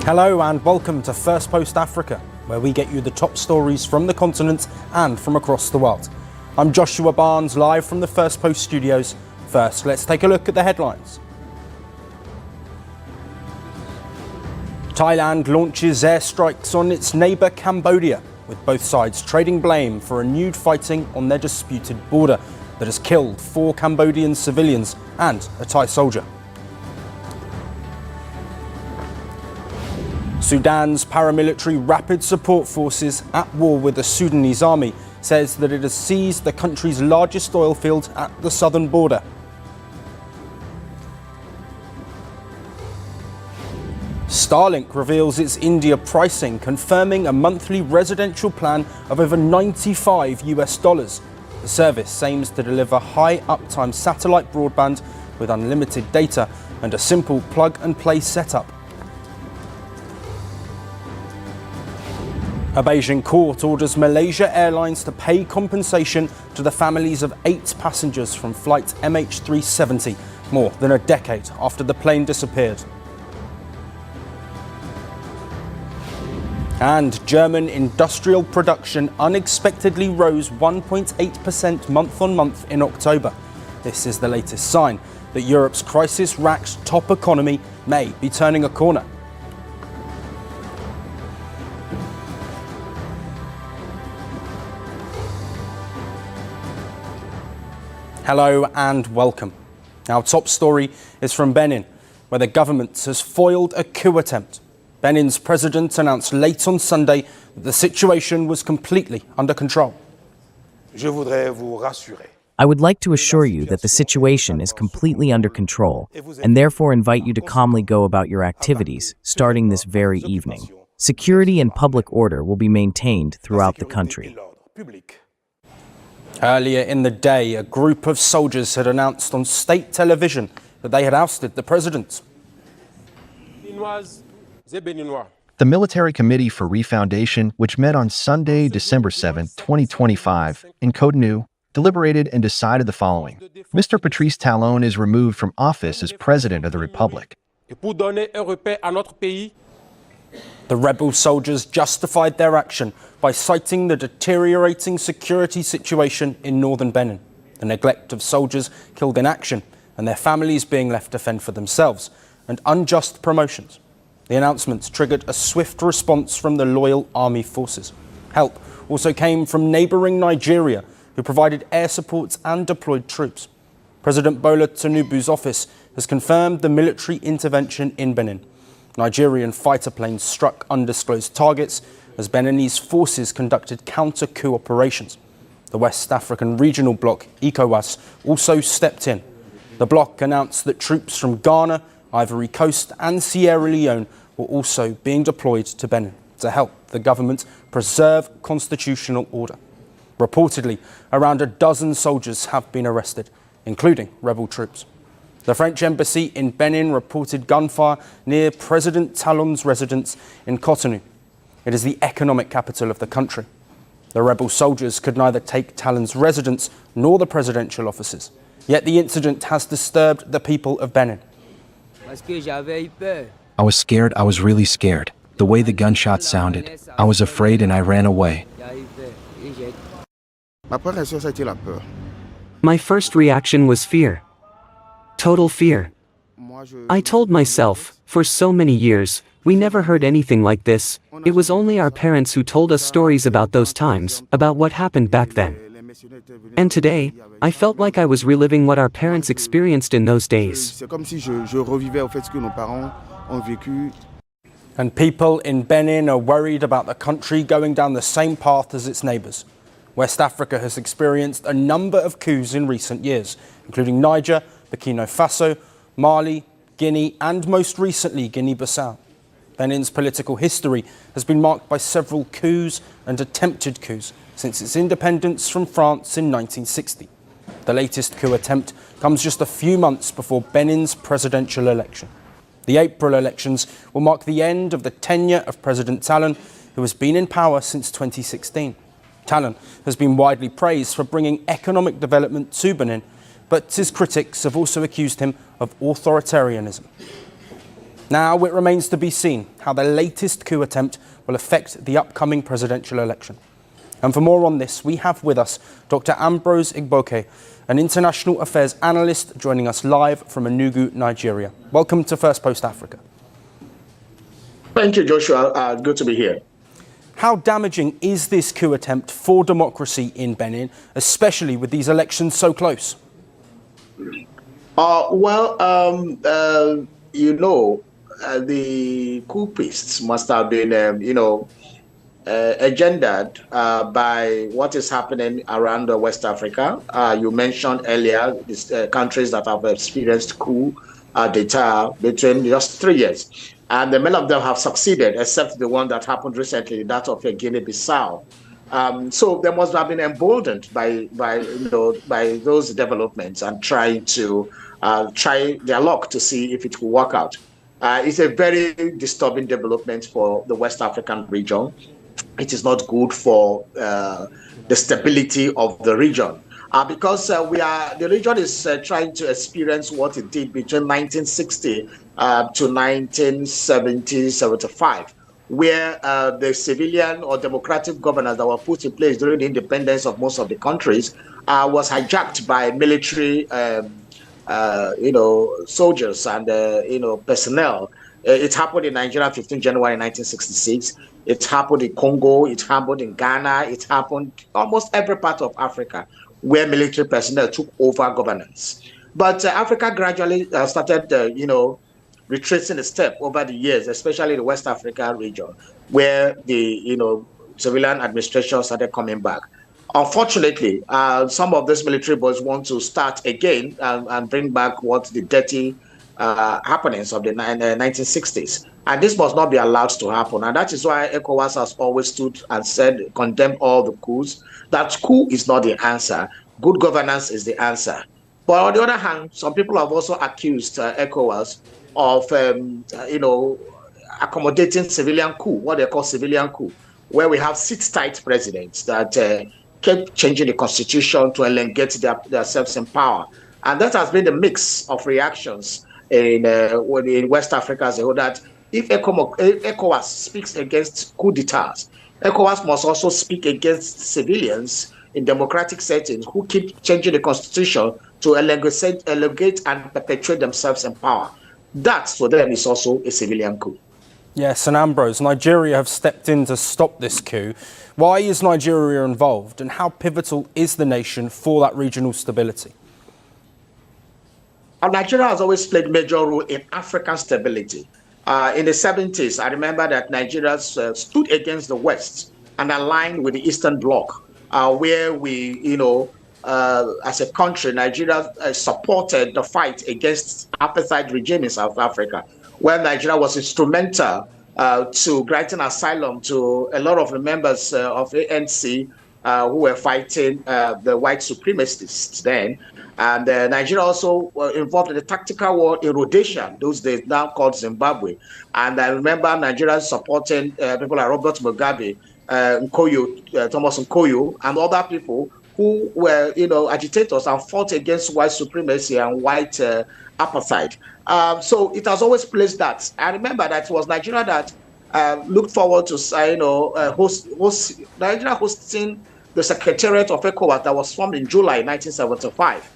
Hello and welcome to Firstpost Africa, where we get you the top stories from the continent and from across the world. I'm Joshua Barnes, live from the Firstpost studios. First, let's take a look at the headlines. Thailand launches airstrikes on its neighbour Cambodia, with both sides trading blame for renewed fighting on their disputed border that has killed 4 Cambodian civilians and a Thai soldier. Sudan's paramilitary Rapid Support Forces, at war with the Sudanese army, says that it has seized the country's largest oil field at the southern border. Starlink reveals its India pricing, confirming a monthly residential plan of over $95. The service aims to deliver high uptime satellite broadband with unlimited data and a simple plug-and-play setup. A Beijing court orders Malaysia Airlines to pay compensation to the families of 8 passengers from flight MH370, more than a decade after the plane disappeared. And German industrial production unexpectedly rose 1.8% month-on-month in October. This is the latest sign that Europe's crisis-racked top economy may be turning a corner. Hello and welcome. Our top story is from Benin, where the government has foiled a coup attempt. Benin's president announced late on Sunday that the situation was completely under control. I would like to assure you that the situation is completely under control, and therefore invite you to calmly go about your activities starting this very evening. Security and public order will be maintained throughout the country. Earlier in the day, a group of soldiers had announced on state television that they had ousted the president. The Military Committee for Refoundation, which met on Sunday, December 7, 2025, in Cotonou, deliberated and decided the following. Mr. Patrice Talon is removed from office as President of the Republic. The rebel soldiers justified their action by citing the deteriorating security situation in northern Benin, the neglect of soldiers killed in action and their families being left to fend for themselves, and unjust promotions. The announcements triggered a swift response from the loyal army forces. Help also came from neighbouring Nigeria, who provided air supports and deployed troops. President Bola Tinubu's office has confirmed the military intervention in Benin. Nigerian fighter planes struck undisclosed targets as Beninese forces conducted counter-coup operations. The West African regional bloc, ECOWAS, also stepped in. The bloc announced that troops from Ghana, Ivory Coast and Sierra Leone were also being deployed to Benin to help the government preserve constitutional order. Reportedly, around a dozen soldiers have been arrested, including rebel troops. The French embassy in Benin reported gunfire near President Talon's residence in Cotonou. It is the economic capital of the country. The rebel soldiers could neither take Talon's residence nor the presidential offices. Yet the incident has disturbed the people of Benin. I was scared. I was really scared. The way the gunshots sounded, I was afraid and I ran away. My first reaction was fear. Total fear. I told myself, for so many years, we never heard anything like this. It was only our parents who told us stories about those times, about what happened back then. And today, I felt like I was reliving what our parents experienced in those days. And people in Benin are worried about the country going down the same path as its neighbours. West Africa has experienced a number of coups in recent years, including Niger, Burkina Faso, Mali, Guinea and most recently Guinea-Bissau. Benin's political history has been marked by several coups and attempted coups since its independence from France in 1960. The latest coup attempt comes just a few months before Benin's presidential election. The April elections will mark the end of the tenure of President Talon, who has been in power since 2016. Talon has been widely praised for bringing economic development to Benin, but his critics have also accused him of authoritarianism. Now it remains to be seen how the latest coup attempt will affect the upcoming presidential election. And for more on this, we have with us Dr. Ambrose Igboke, an international affairs analyst joining us live from Enugu, Nigeria. Welcome to Firstpost Africa. Thank you, Joshua. Good to be here. How damaging is this coup attempt for democracy in Benin, especially with these elections so close? The coupists must have been, agendaed by what is happening around West Africa. You mentioned earlier these countries that have experienced coup d'etat between just 3 years. And many of them have succeeded, except the one that happened recently, that of Guinea-Bissau. So they must have been emboldened by those developments and trying to try their luck to see if it will work out. It's a very disturbing development for the West African region. It is not good for the stability of the region because the region is trying to experience what it did between 1960 to 1970-75, where the civilian or democratic governance that were put in place during the independence of most of the countries was hijacked by military soldiers and personnel. It happened in Nigeria 15 January 1966. It happened in Congo. It happened in Ghana. It happened almost every part of Africa where military personnel took over governance. But Africa gradually started, retracing a step over the years, especially the West Africa region, where the civilian administration started coming back. Unfortunately, some of these military boys want to start again and bring back what the dirty happenings of the 1960s. And this must not be allowed to happen. And that is why ECOWAS has always stood and said, condemn all the coups. That coup is not the answer. Good governance is the answer. But on the other hand, some people have also accused ECOWAS of, accommodating civilian coup, what they call civilian coup, where we have sit-tight presidents that kept changing the constitution to elongate themselves in power. And that has been the mix of reactions in West Africa as a whole, that if ECOWAS speaks against coup d'etats, ECOWAS must also speak against civilians in democratic settings who keep changing the constitution to elongate and perpetuate themselves in power. That, for them, is also a civilian coup. Yes, and Ambrose, Nigeria have stepped in to stop this coup. Why is Nigeria involved, and how pivotal is the nation for that regional stability? Nigeria has always played a major role in African stability. In the 70s, I remember that Nigeria stood against the West and aligned with the Eastern Bloc, where we, as a country, Nigeria supported the fight against apartheid regime in South Africa, where Nigeria was instrumental to granting asylum to a lot of the members of ANC who were fighting the white supremacists then. And Nigeria also were involved in the tactical war in Rhodesia, those days now called Zimbabwe. And I remember Nigeria supporting people like Robert Mugabe, Thomas Nkoyo, and other people who were, agitators and fought against white supremacy and white apartheid. So it has always placed that. I remember that it was Nigeria that looked forward to, Nigeria hosting the Secretariat of ECOWAS that was formed in July 1975.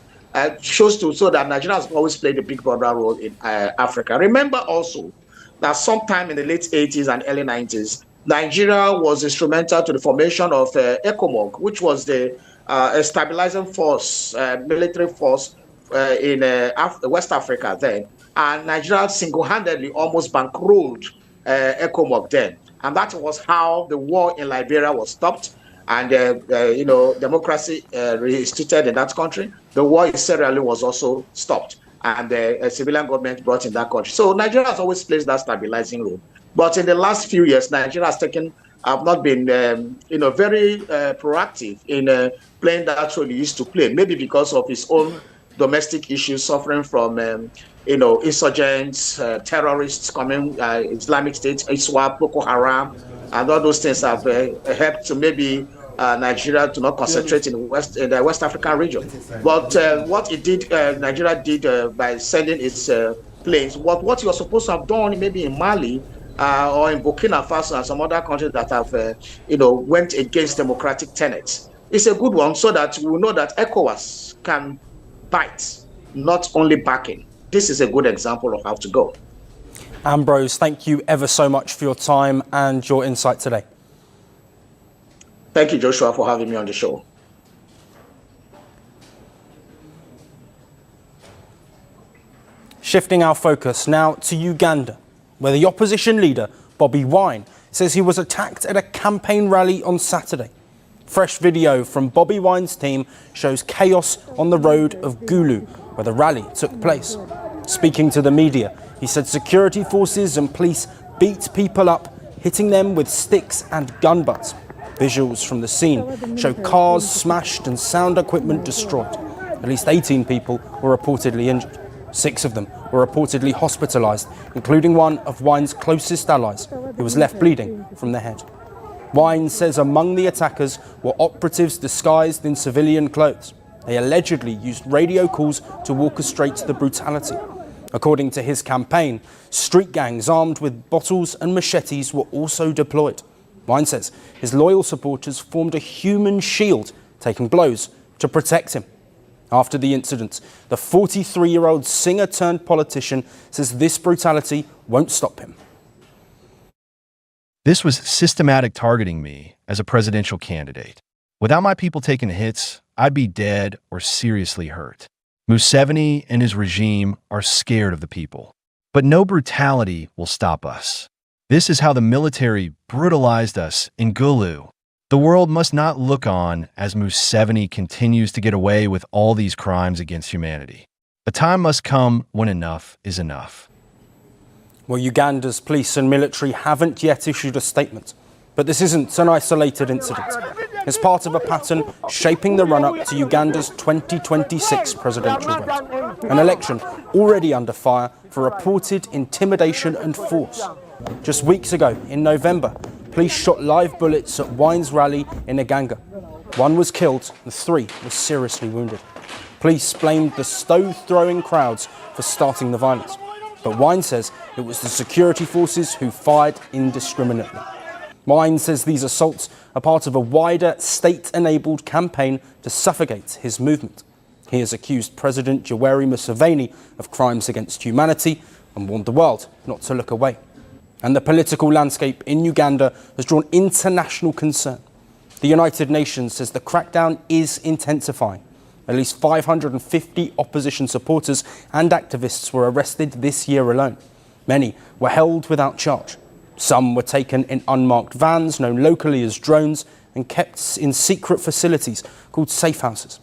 Shows so that Nigeria has always played a big brother role in Africa. Remember also that sometime in the late 80s and early 90s, Nigeria was instrumental to the formation of ECOMOG, which was the stabilizing force, military force in West Africa then. And Nigeria single-handedly almost bankrolled ECOMOG then. And that was how the war in Liberia was stopped. And, democracy reinstituted in that country. The war in Sierra Leone was also stopped, and a civilian government brought in that country. So Nigeria has always played that stabilizing role. But in the last few years, Nigeria has not been, very proactive in playing that role he used to play, maybe because of his own domestic issues, suffering from, insurgents, terrorists coming, Islamic State, ISWAP, Boko Haram, and all those things have helped to maybe Nigeria to not concentrate in the West African region. But what it did, Nigeria did by sending its planes, what you're supposed to have done maybe in Mali or in Burkina Faso and some other countries that have, went against democratic tenets, is a good one, so that we know that ECOWAS can bite, not only backing. This is a good example of how to go. Ambrose, thank you ever so much for your time and your insight today. Thank you, Joshua, for having me on the show. Shifting our focus now to Uganda, where the opposition leader, Bobi Wine, says he was attacked at a campaign rally on Saturday. Fresh video from Bobi Wine's team shows chaos on the road of Gulu, where the rally took place. Speaking to the media, he said security forces and police beat people up, hitting them with sticks and gun butts. Visuals from the scene show cars smashed and sound equipment destroyed. At least 18 people were reportedly injured. 6 of them were reportedly hospitalised, including one of Wine's closest allies, who was left bleeding from the head. Wine says among the attackers were operatives disguised in civilian clothes. They allegedly used radio calls to orchestrate the brutality. According to his campaign, street gangs armed with bottles and machetes were also deployed. Wine says his loyal supporters formed a human shield, taking blows to protect him. After the incident, the 43-year-old singer-turned-politician says this brutality won't stop him. This was systematic targeting me as a presidential candidate. Without my people taking the hits, I'd be dead or seriously hurt. Museveni and his regime are scared of the people. But no brutality will stop us. This is how the military brutalized us in Gulu. The world must not look on as Museveni continues to get away with all these crimes against humanity. A time must come when enough is enough. Well, Uganda's police and military haven't yet issued a statement, but this isn't an isolated incident. It's part of a pattern shaping the run-up to Uganda's 2026 presidential vote, an election already under fire for reported intimidation and force. Just weeks ago, in November, police shot live bullets at Wine's rally in Iganga. 1 was killed and 3 were seriously wounded. Police blamed the stone-throwing crowds for starting the violence, but Wine says it was the security forces who fired indiscriminately. Wine says these assaults are part of a wider state-enabled campaign to suffocate his movement. He has accused President Yoweri Museveni of crimes against humanity and warned the world not to look away. And the political landscape in Uganda has drawn international concern. The United Nations says the crackdown is intensifying. At least 550 opposition supporters and activists were arrested this year alone. Many were held without charge. Some were taken in unmarked vans, known locally as drones, and kept in secret facilities called safe houses.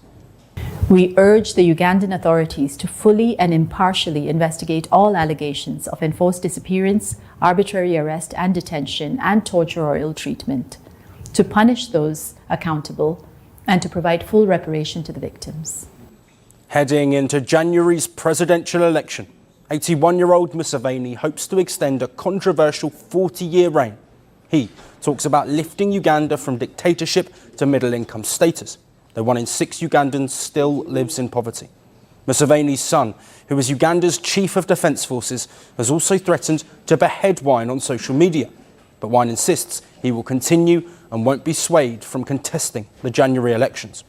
We urge the Ugandan authorities to fully and impartially investigate all allegations of enforced disappearance, arbitrary arrest and detention, and torture or ill treatment, to punish those accountable, and to provide full reparation to the victims. Heading into January's presidential election, 81-year-old Museveni hopes to extend a controversial 40-year reign. He talks about lifting Uganda from dictatorship to middle-income status, though 1 in 6 Ugandans still lives in poverty. Museveni's son, who is Uganda's chief of defence forces, has also threatened to behead Wine on social media. But Wine insists he will continue and won't be swayed from contesting the January elections.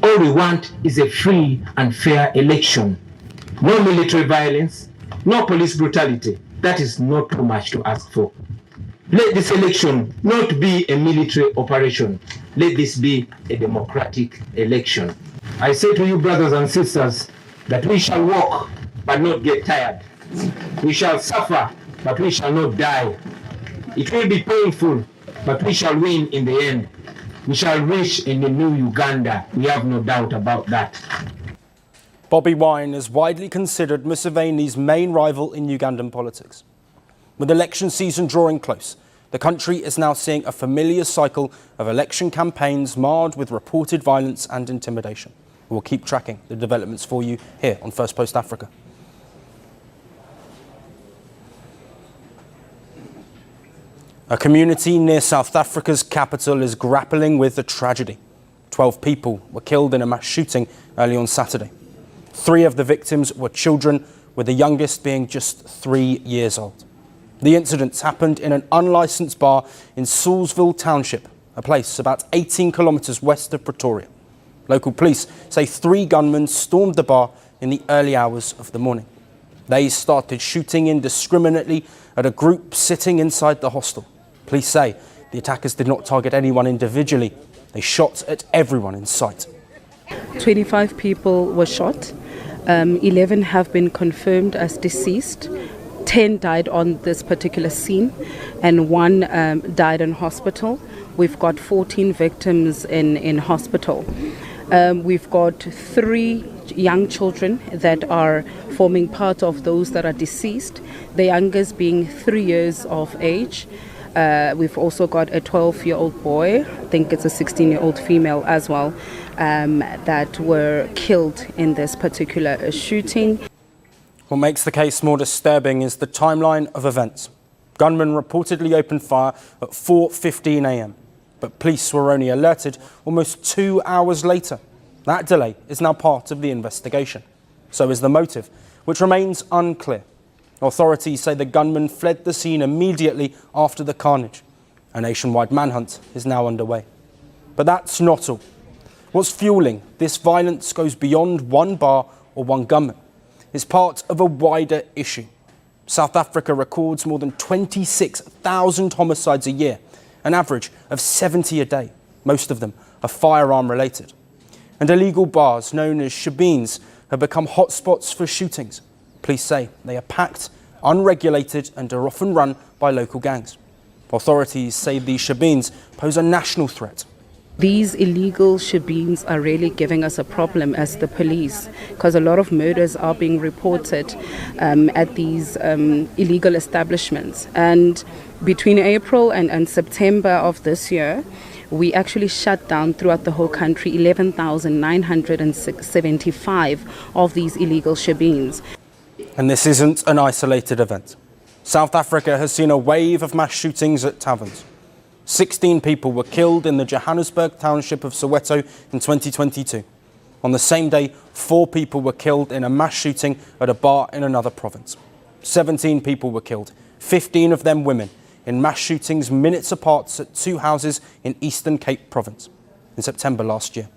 All we want is a free and fair election. No military violence, no police brutality. That is not too much to ask for. Let this election not be a military operation. Let this be a democratic election. I say to you, brothers and sisters, that we shall walk but not get tired. We shall suffer but we shall not die. It will be painful, but we shall win in the end. We shall reach in the new Uganda. We have no doubt about that. Bobi Wine is widely considered Museveni's main rival in Ugandan politics. With election season drawing close, the country is now seeing a familiar cycle of election campaigns marred with reported violence and intimidation. We'll keep tracking the developments for you here on Firstpost Africa. A community near South Africa's capital is grappling with the tragedy. 12 people were killed in a mass shooting early on Saturday. 3 of the victims were children, with the youngest being just 3 years old. The incidents happened in an unlicensed bar in Salisville Township, a place about 18 kilometres west of Pretoria. Local police say 3 gunmen stormed the bar in the early hours of the morning. They started shooting indiscriminately at a group sitting inside the hostel. Police say the attackers did not target anyone individually. They shot at everyone in sight. 25 people were shot. 11 have been confirmed as deceased. 10 died on this particular scene, and 1 died in hospital. We've got 14 victims in hospital. We've got 3 young children that are forming part of those that are deceased, the youngest being 3 years of age. We've also got a 12-year-old boy, I think it's a 16-year-old female as well, that were killed in this particular shooting. What makes the case more disturbing is the timeline of events. Gunmen reportedly opened fire at 4:15 a.m, but police were only alerted almost 2 hours later. That delay is now part of the investigation. So is the motive, which remains unclear. Authorities say the gunmen fled the scene immediately after the carnage. A nationwide manhunt is now underway. But that's not all. What's fueling this violence goes beyond one bar or one gunman. It's part of a wider issue. South Africa records more than 26,000 homicides a year, an average of 70 a day. Most of them are firearm related. And illegal bars known as shebeens have become hotspots for shootings. Police say they are packed, unregulated, and are often run by local gangs. Authorities say these shebeens pose a national threat. These illegal shebeens are really giving us a problem as the police, because a lot of murders are being reported at these illegal establishments. And between April and September of this year, we actually shut down throughout the whole country 11,975 of these illegal shebeens. And this isn't an isolated event. South Africa has seen a wave of mass shootings at taverns. 16 people were killed in the Johannesburg township of Soweto in 2022. On the same day, 4 people were killed in a mass shooting at a bar in another province. 17 people were killed, 15 of them women, in mass shootings minutes apart at 2 houses in Eastern Cape province in September last year.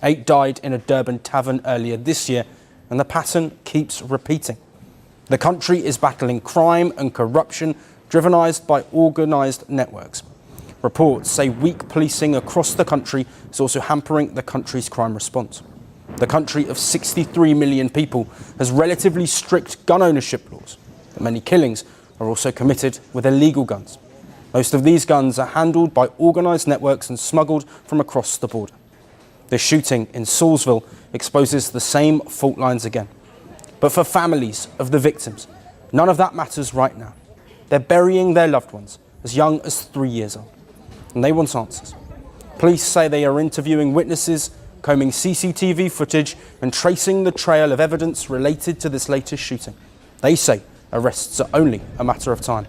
8 died in a Durban tavern earlier this year, and the pattern keeps repeating. The country is battling crime and corruption driven by organised networks. Reports say weak policing across the country is also hampering the country's crime response. The country of 63 million people has relatively strict gun ownership laws, but many killings are also committed with illegal guns. Most of these guns are handled by organised networks and smuggled from across the border. This shooting in Salisville exposes the same fault lines again. But for families of the victims, none of that matters right now. They're burying their loved ones as young as 3 years old, and they want answers. Police say they are interviewing witnesses, combing CCTV footage and tracing the trail of evidence related to this latest shooting. They say arrests are only a matter of time.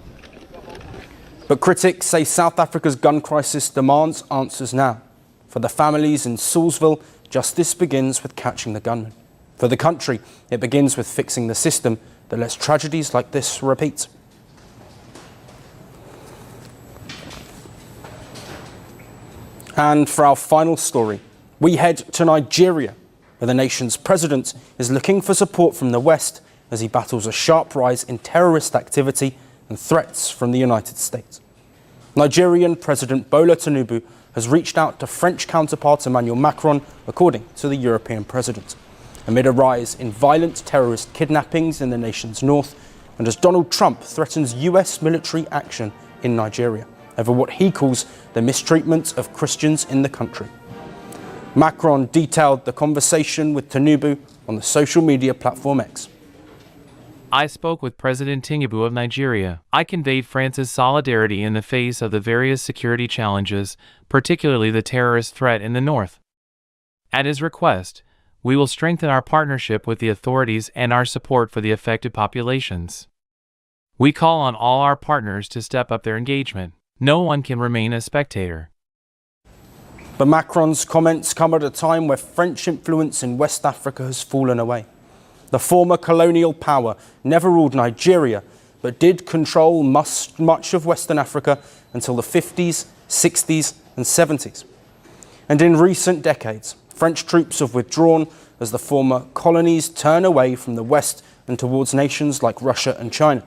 But critics say South Africa's gun crisis demands answers now. For the families in Salisville, justice begins with catching the gunman. For the country, it begins with fixing the system that lets tragedies like this repeat. And for our final story, we head to Nigeria, where the nation's president is looking for support from the West as he battles a sharp rise in terrorist activity and threats from the United States. Nigerian President Bola Tinubu has reached out to French counterpart Emmanuel Macron, according to the European president, amid a rise in violent terrorist kidnappings in the nation's north, and as Donald Trump threatens US military action in Nigeria over what he calls the mistreatment of Christians in the country. Macron detailed the conversation with Tinubu on the social media platform X. I spoke with President Tinubu of Nigeria. I conveyed France's solidarity in the face of the various security challenges, particularly the terrorist threat in the north. At his request, we will strengthen our partnership with the authorities and our support for the affected populations. We call on all our partners to step up their engagement. No one can remain a spectator. But Macron's comments come at a time where French influence in West Africa has fallen away. The former colonial power never ruled Nigeria, but did control much of Western Africa until the 50s, 60s and 70s. And in recent decades, French troops have withdrawn as the former colonies turn away from the West and towards nations like Russia and China.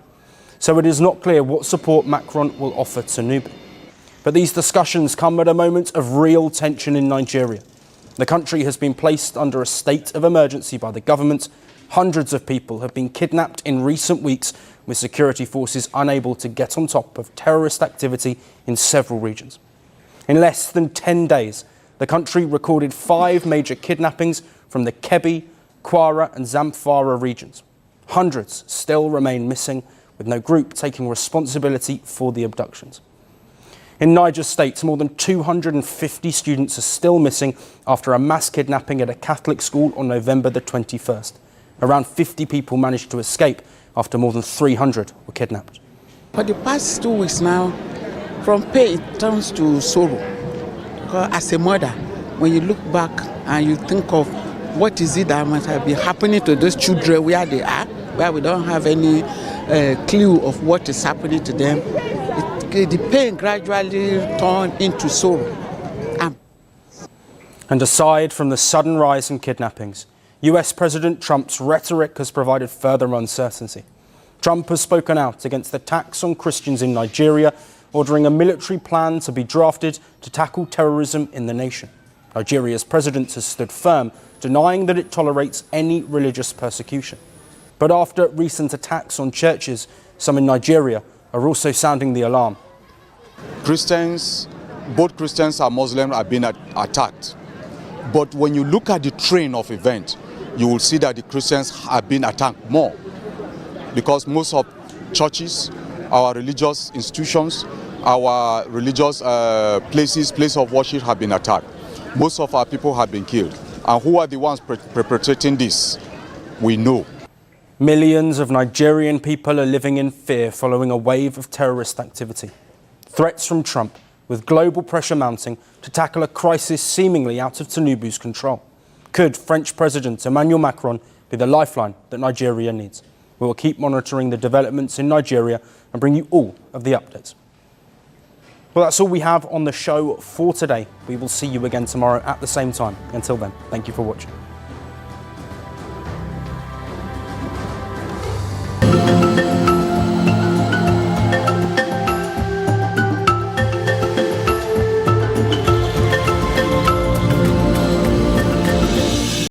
So it is not clear what support Macron will offer Tinubu. But these discussions come at a moment of real tension in Nigeria. The country has been placed under a state of emergency by the government. Hundreds of people have been kidnapped in recent weeks, with security forces unable to get on top of terrorist activity in several regions. In less than 10 days, the country recorded 5 major kidnappings from the Kebbi, Kwara and Zamfara regions. Hundreds still remain missing, with no group taking responsibility for the abductions. In Niger State, more than 250 students are still missing after a mass kidnapping at a Catholic school on November the 21st. Around 50 people managed to escape after more than 300 were kidnapped. For the past 2 weeks now, from pain it turns to sorrow. Because as a mother, when you look back and you think of what is it that must have been happening to those children where they are, where we don't have any clue of what is happening to them, the pain gradually turned into sorrow. And aside from the sudden rise in kidnappings, US President Trump's rhetoric has provided further uncertainty. Trump has spoken out against attacks on Christians in Nigeria, ordering a military plan to be drafted to tackle terrorism in the nation. Nigeria's president has stood firm, denying that it tolerates any religious persecution. But after recent attacks on churches, some in Nigeria are also sounding the alarm. Christians, both Christians and Muslims are being attacked. But when you look at the train of events, you will see that the Christians have been attacked more, because most of churches, our religious institutions, our religious places of worship have been attacked. Most of our people have been killed. And who are the ones perpetrating this? We know. Millions of Nigerian people are living in fear following a wave of terrorist activity. Threats from Trump, with global pressure mounting to tackle a crisis seemingly out of Tinubu's control. Could French President Emmanuel Macron be the lifeline that Nigeria needs? We will keep monitoring the developments in Nigeria and bring you all of the updates. Well, that's all we have on the show for today. We will see you again tomorrow at the same time. Until then, thank you for watching.